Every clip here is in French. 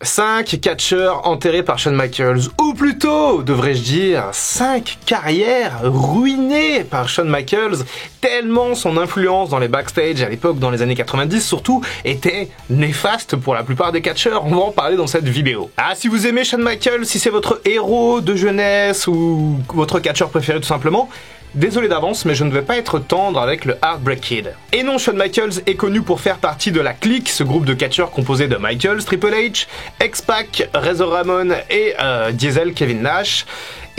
5 catcheurs enterrés par Shawn Michaels, ou plutôt, devrais-je dire, 5 carrières ruinées par Shawn Michaels, tellement son influence dans les backstage à l'époque, dans les années 90 surtout, était néfaste pour la plupart des catcheurs. On va en parler dans cette vidéo. Ah, si vous aimez Shawn Michaels, si c'est votre héros de jeunesse ou votre catcheur préféré tout simplement, désolé d'avance, mais je ne vais pas être tendre avec le Heartbreak Kid. Et non, Shawn Michaels est connu pour faire partie de la Clique, ce groupe de catcheurs composé de Michaels, Triple H, X-Pac, Razor Ramon et Diesel Kevin Nash.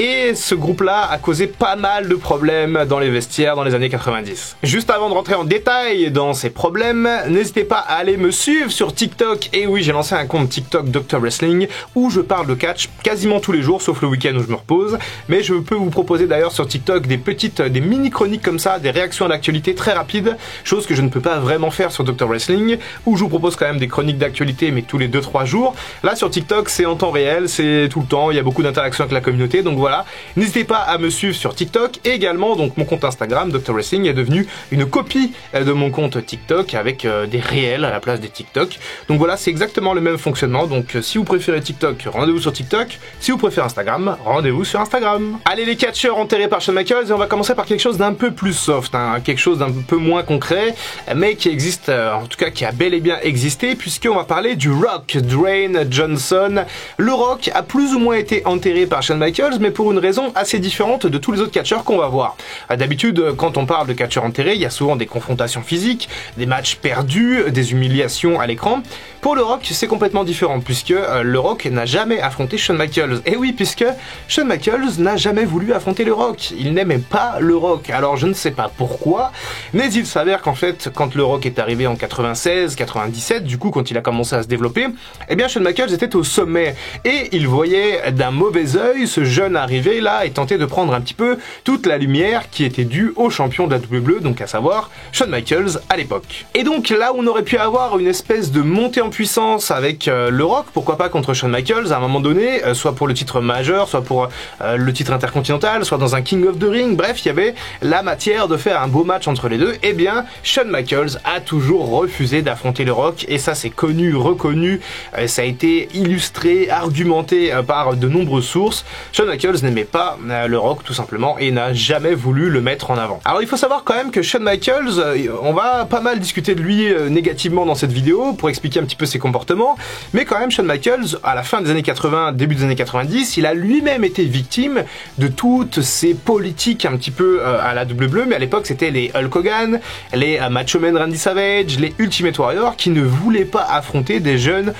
Et ce groupe-là a causé pas mal de problèmes dans les vestiaires dans les années 90. Juste avant de rentrer en détail dans ces problèmes, n'hésitez pas à aller me suivre sur TikTok. Et oui, j'ai lancé un compte TikTok Dr Wrestling où je parle de catch quasiment tous les jours, sauf le week-end où je me repose. Mais je peux vous proposer d'ailleurs sur TikTok des mini-chroniques comme ça, des réactions à l'actualité très rapides, chose que je ne peux pas vraiment faire sur Dr Wrestling, où je vous propose quand même des chroniques d'actualité, mais tous les 2-3 jours. Là, sur TikTok, c'est en temps réel, c'est tout le temps, il y a beaucoup d'interactions avec la communauté, donc voilà. N'hésitez pas à me suivre sur TikTok et également donc mon compte Instagram Dr Wrestling est devenu une copie de mon compte TikTok avec des réels à la place des TikTok. Donc voilà, c'est exactement le même fonctionnement. Donc si vous préférez TikTok, rendez-vous sur TikTok. Si vous préférez Instagram, rendez-vous sur Instagram. Allez les catcheurs enterrés par Shawn Michaels, et on va commencer par quelque chose d'un peu plus soft, hein, quelque chose d'un peu moins concret, mais qui existe, en tout cas qui a bel et bien existé, puisqu'on va parler du Rock, Dwayne Johnson. Le Rock a plus ou moins été enterré par Shawn Michaels, mais pour une raison assez différente de tous les autres catcheurs qu'on va voir. D'habitude, quand on parle de catcheurs enterrés, il y a souvent des confrontations physiques, des matchs perdus, des humiliations à l'écran. Pour le Rock, c'est complètement différent, puisque le Rock n'a jamais affronté Shawn Michaels. Et oui, puisque Shawn Michaels n'a jamais voulu affronter le Rock. Il n'aimait pas le Rock. Alors je ne sais pas pourquoi, mais il s'avère qu'en fait, quand le Rock est arrivé en 96, 97, du coup, quand il a commencé à se développer, eh bien Shawn Michaels était au sommet. Et il voyait d'un mauvais œil ce jeune arrivé là et tentait de prendre un petit peu toute la lumière qui était due au champion de la WWE, donc à savoir Shawn Michaels à l'époque. Et donc là où on aurait pu avoir une espèce de montée en puissance avec le Rock, pourquoi pas contre Shawn Michaels à un moment donné, soit pour le titre majeur, soit pour le titre intercontinental, soit dans un King of the Ring, bref, il y avait la matière de faire un beau match entre les deux. Et bien Shawn Michaels a toujours refusé d'affronter le Rock, et ça c'est connu, reconnu, ça a été illustré, argumenté par de nombreuses sources. Shawn Michaels n'aimait pas le Rock tout simplement et n'a jamais voulu le mettre en avant. Alors il faut savoir quand même que Shawn Michaels, on va pas mal discuter de lui négativement dans cette vidéo pour expliquer un petit peu ses comportements, mais quand même Shawn Michaels, à la fin des années 80, début des années 90, il a lui-même été victime de toutes ces politiques un petit peu à la WWE, mais à l'époque c'était les Hulk Hogan, les Macho Man Randy Savage, les Ultimate Warrior qui ne voulaient pas affronter des jeunes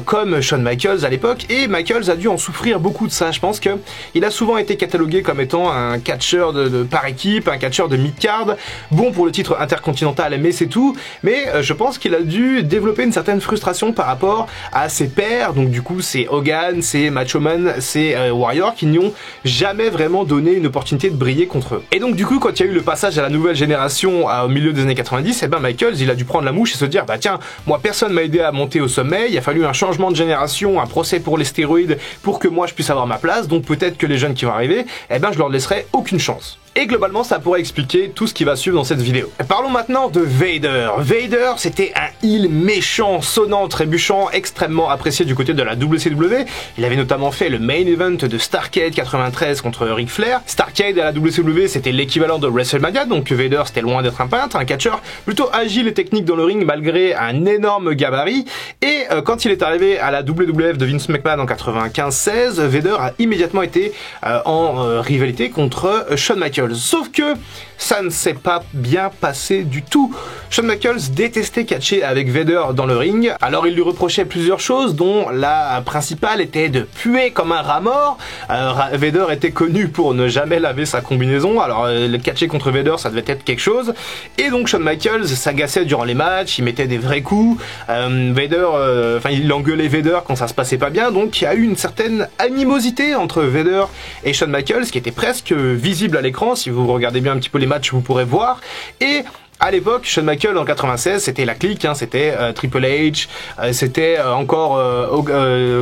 comme Shawn Michaels à l'époque, et Michaels a dû en souffrir beaucoup de ça. Je pense que il a souvent été catalogué comme étant un catcheur par équipe, un catcheur de mid-card, bon pour le titre intercontinental, mais c'est tout. Mais je pense qu'il a dû développer une certaine frustration par rapport à ses pairs, donc du coup c'est Hogan, c'est Macho Man, c'est Warrior, qui n'y ont jamais vraiment donné une opportunité de briller contre eux. Et donc du coup, quand il y a eu le passage à la nouvelle génération au milieu des années 90, et ben Michaels, il a dû prendre la mouche et se dire, bah tiens, moi personne m'a aidé à monter au sommet, il a fallu un changement de génération, un procès pour les stéroïdes pour que moi je puisse avoir ma place, donc peut-être que les jeunes qui vont arriver, eh ben je leur laisserai aucune chance. Et globalement, ça pourrait expliquer tout ce qui va suivre dans cette vidéo. Parlons maintenant de Vader. Vader, c'était un heel méchant, sonnant, trébuchant, extrêmement apprécié du côté de la WCW. Il avait notamment fait le main event de Starrcade 93 contre Ric Flair. Starrcade à la WCW, c'était l'équivalent de WrestleMania, donc Vader, c'était loin d'être un peintre, un catcheur plutôt agile et technique dans le ring malgré un énorme gabarit. Et quand il est arrivé à la WWF de Vince McMahon en 95-16, Vader a immédiatement été en rivalité contre Shawn Michaels. Sauf que ça ne s'est pas bien passé du tout. Shawn Michaels détestait catcher avec Vader dans le ring. Alors il lui reprochait plusieurs choses, dont la principale était de puer comme un rat mort. Vader était connu pour ne jamais laver sa combinaison, alors le catcher contre Vader ça devait être quelque chose. Et donc Shawn Michaels s'agaçait durant les matchs, il mettait des vrais coups. Il engueulait Vader quand ça se passait pas bien, donc il y a eu une certaine animosité entre Vader et Shawn Michaels qui était presque visible à l'écran. Si vous regardez bien un petit peu les matchs, vous pourrez voir. Et À l'époque, Shawn Michaels en 96, c'était la clique, hein, c'était Triple H, c'était encore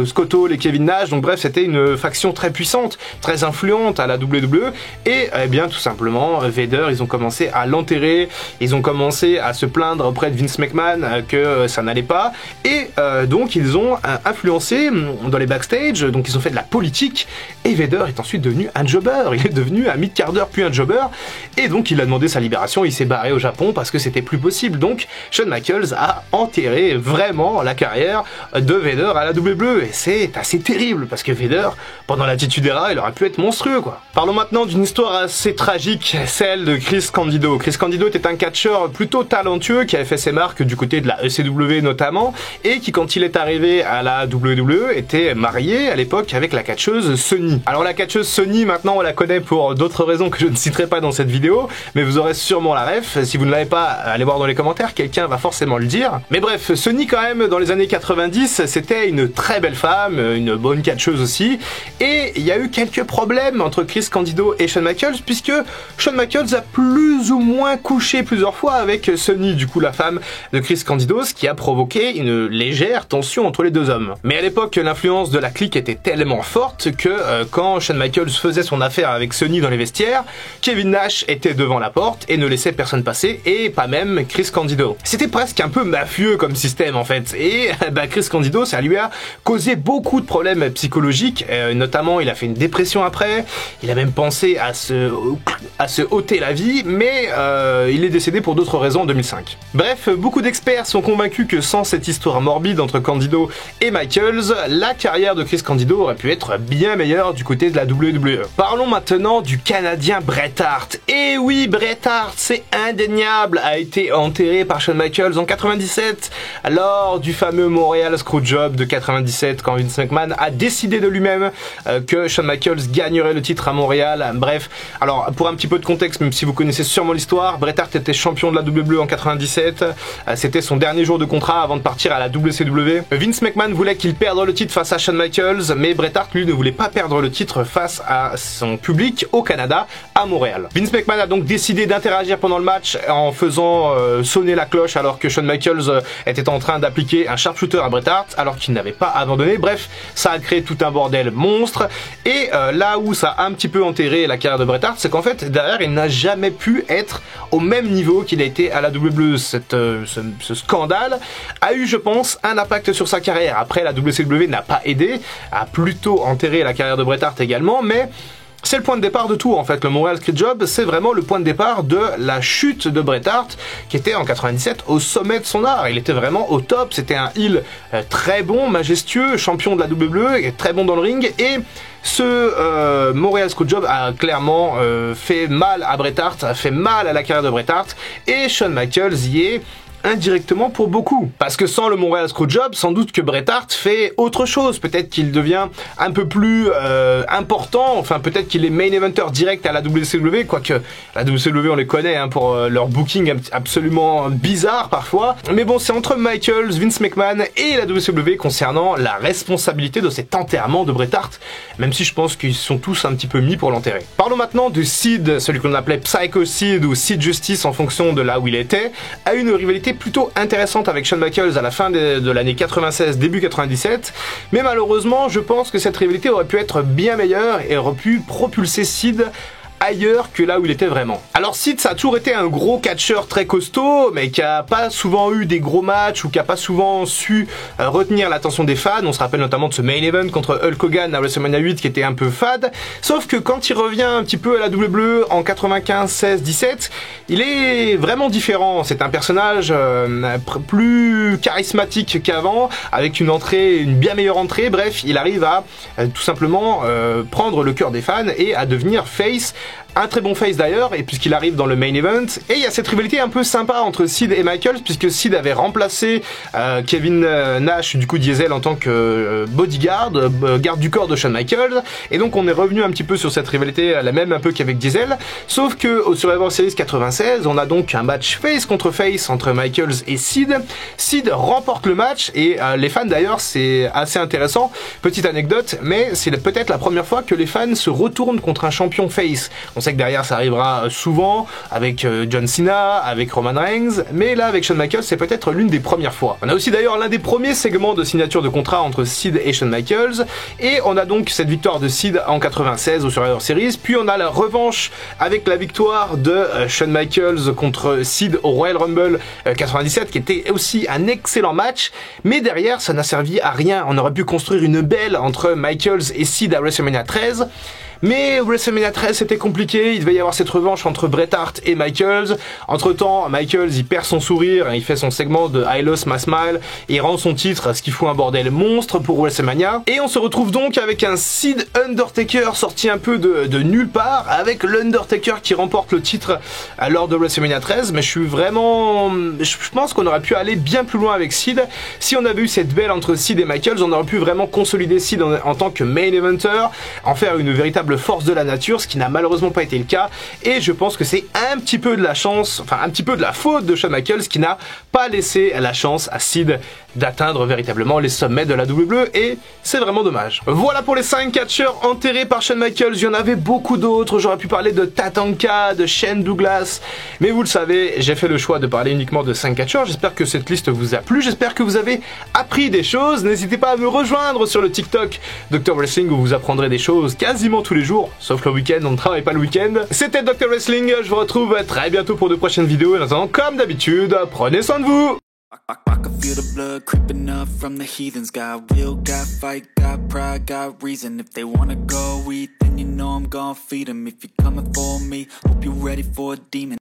Scott Hall et Kevin Nash, donc bref, c'était une faction très puissante, très influente à la WWE, et eh bien tout simplement, Vader, ils ont commencé à l'enterrer, ils ont commencé à se plaindre auprès de Vince McMahon que ça n'allait pas, et donc ils ont influencé dans les backstage, donc ils ont fait de la politique, et Vader est ensuite devenu un jobber, il est devenu un mid-carder puis un jobber, et donc il a demandé sa libération, il s'est barré au Japon parce que c'était plus possible. Donc Shawn Michaels a enterré vraiment la carrière de Vader à la WWE, et c'est assez terrible parce que Vader, pendant l'Attitude Era, il aurait pu être monstrueux quoi. Parlons maintenant d'une histoire assez tragique, celle de Chris Candido. Chris Candido était un catcheur plutôt talentueux qui avait fait ses marques du côté de la ECW notamment, et qui quand il est arrivé à la WWE était marié à l'époque avec la catcheuse Sunny. Alors la catcheuse Sunny, maintenant on la connaît pour d'autres raisons que je ne citerai pas dans cette vidéo, mais vous aurez sûrement la ref. Si vous ne l'avez pas, allez voir dans les commentaires, quelqu'un va forcément le dire. Mais bref, Sunny quand même, dans les années 90, c'était une très belle femme, une bonne catcheuse aussi, et il y a eu quelques problèmes entre Chris Candido et Shawn Michaels, puisque Shawn Michaels a plus ou moins couché plusieurs fois avec Sunny, du coup la femme de Chris Candido, ce qui a provoqué une légère tension entre les deux hommes. Mais à l'époque, l'influence de la clique était tellement forte que quand Shawn Michaels faisait son affaire avec Sunny dans les vestiaires, Kevin Nash était devant la porte et ne laissait personne passer, et pas même Chris Candido. C'était presque un peu mafieux comme système en fait, et Chris Candido, ça lui a causé beaucoup de problèmes psychologiques, notamment il a fait une dépression après, il a même pensé à se ôter la vie, mais il est décédé pour d'autres raisons en 2005. Bref, beaucoup d'experts sont convaincus que sans cette histoire morbide entre Candido et Michaels, la carrière de Chris Candido aurait pu être bien meilleure du côté de la WWE. Parlons maintenant du Canadien Bret Hart. Et oui, Bret Hart, c'est indéniable, a été enterré par Shawn Michaels en 97 lors du fameux Montréal Screwjob de 97, quand Vince McMahon a décidé de lui-même que Shawn Michaels gagnerait le titre à Montréal. Bref, alors pour un petit peu de contexte, même si vous connaissez sûrement l'histoire, Bret Hart était champion de la WWE en 97, c'était son dernier jour de contrat avant de partir à la WCW. Vince McMahon voulait qu'il perde le titre face à Shawn Michaels, mais Bret Hart lui ne voulait pas perdre le titre face à son public au Canada, à Montréal. Vince McMahon a donc décidé d'interagir pendant le match en faisant sonner la cloche alors que Shawn Michaels était en train d'appliquer un sharpshooter à Bret Hart alors qu'il n'avait pas abandonné. Bref, ça a créé tout un bordel monstre, et là où ça a un petit peu enterré la carrière de Bret Hart, c'est qu'en fait derrière il n'a jamais pu être au même niveau qu'il a été à la WWE. Ce scandale a eu, je pense, un impact sur sa carrière. Après, la WCW n'a pas aidé, a plutôt enterré la carrière de Bret Hart également, mais c'est le point de départ de tout en fait. Le Montréal Screwjob, c'est vraiment le point de départ de la chute de Bret Hart, qui était en 97 au sommet de son art. Il était vraiment au top, c'était un heel très bon, majestueux, champion de la WWE, et très bon dans le ring, et ce Montréal Screwjob a clairement fait mal à Bret Hart, a fait mal à la carrière de Bret Hart, et Shawn Michaels y est indirectement pour beaucoup. Parce que sans le Montréal Screwjob, sans doute que Bret Hart fait autre chose. Peut-être qu'il devient un peu plus important, enfin peut-être qu'il est main eventer direct à la WCW, quoique la WCW on les connaît hein, pour leur booking absolument bizarre parfois. Mais bon, c'est entre Michaels, Vince McMahon et la WCW concernant la responsabilité de cet enterrement de Bret Hart, même si je pense qu'ils sont tous un petit peu mis pour l'enterrer. Parlons maintenant de Sid, celui qu'on appelait Psycho Sid ou Sid Justice en fonction de là où il était, a une rivalité plutôt intéressante avec Shawn Michaels à la fin de l'année 96, début 97, mais malheureusement je pense que cette rivalité aurait pu être bien meilleure et aurait pu propulser Sid ailleurs que là où il était vraiment. Alors Sid, ça a toujours été un gros catcheur très costaud, mais qui a pas souvent eu des gros matchs ou qui a pas souvent su retenir l'attention des fans. On se rappelle notamment de ce main event contre Hulk Hogan à WrestleMania 8 qui était un peu fade. Sauf que quand il revient un petit peu à la WWE en 95, 16, 17, il est vraiment différent. C'est un personnage plus charismatique qu'avant, avec une bien meilleure entrée. Bref, il arrive à tout simplement prendre le cœur des fans et à devenir face. Un très bon face d'ailleurs, et puisqu'il arrive dans le main event. Et il y a cette rivalité un peu sympa entre Sid et Michaels, puisque Sid avait remplacé Kevin Nash, du coup Diesel, en tant que bodyguard, garde du corps de Shawn Michaels. Et donc on est revenu un petit peu sur cette rivalité, la même un peu qu'avec Diesel. Sauf que au Survivor Series 96, on a donc un match face contre face entre Michaels et Sid. Sid remporte le match, et les fans d'ailleurs, c'est assez intéressant. Petite anecdote, mais c'est peut-être la première fois que les fans se retournent contre un champion face. On sait que derrière ça arrivera souvent avec John Cena, avec Roman Reigns, mais là avec Shawn Michaels c'est peut-être l'une des premières fois. On a aussi d'ailleurs l'un des premiers segments de signature de contrat entre Sid et Shawn Michaels, et on a donc cette victoire de Sid en 96 au Survivor Series, puis on a la revanche avec la victoire de Shawn Michaels contre Sid au Royal Rumble 97, qui était aussi un excellent match, mais derrière ça n'a servi à rien. On aurait pu construire une belle entre Michaels et Sid à WrestleMania 13, mais WrestleMania 13 c'était compliqué, il devait y avoir cette revanche entre Bret Hart et Michaels. Entre temps, Michaels il perd son sourire, il fait son segment de I Lost My Smile, et il rend son titre, ce qui fout un bordel monstre pour WrestleMania. Et on se retrouve donc avec un Sid Undertaker sorti un peu de nulle part, avec l'Undertaker qui remporte le titre lors de WrestleMania 13, mais je pense qu'on aurait pu aller bien plus loin avec Sid. Si on avait eu cette belle entre Sid et Michaels, on aurait pu vraiment consolider Sid en tant que main eventer, en faire une véritable force de la nature, ce qui n'a malheureusement pas été le cas, et je pense que c'est un petit peu de la chance, enfin un petit peu de la faute de Shawn Michaels qui n'a pas laissé la chance à Sid d'atteindre véritablement les sommets de la WWE, et c'est vraiment dommage. Voilà pour les 5 catcheurs enterrés par Shawn Michaels. Il y en avait beaucoup d'autres, j'aurais pu parler de Tatanka, de Shane Douglas, mais vous le savez, j'ai fait le choix de parler uniquement de 5 catcheurs. J'espère que cette liste vous a plu, j'espère que vous avez appris des choses. N'hésitez pas à me rejoindre sur le TikTok Dr Wrestling, où vous apprendrez des choses quasiment tous les jours, sauf le week-end, on ne travaille pas le week-end. C'était Dr Wrestling, je vous retrouve très bientôt pour de prochaines vidéos, et en attendant, comme d'habitude, prenez soin de vous. I can feel the blood creeping up from the heathens. Got will, got fight, got pride, got reason. If they wanna go eat, then you know I'm gon' feed them. If you're coming for me, hope you're ready for a demon.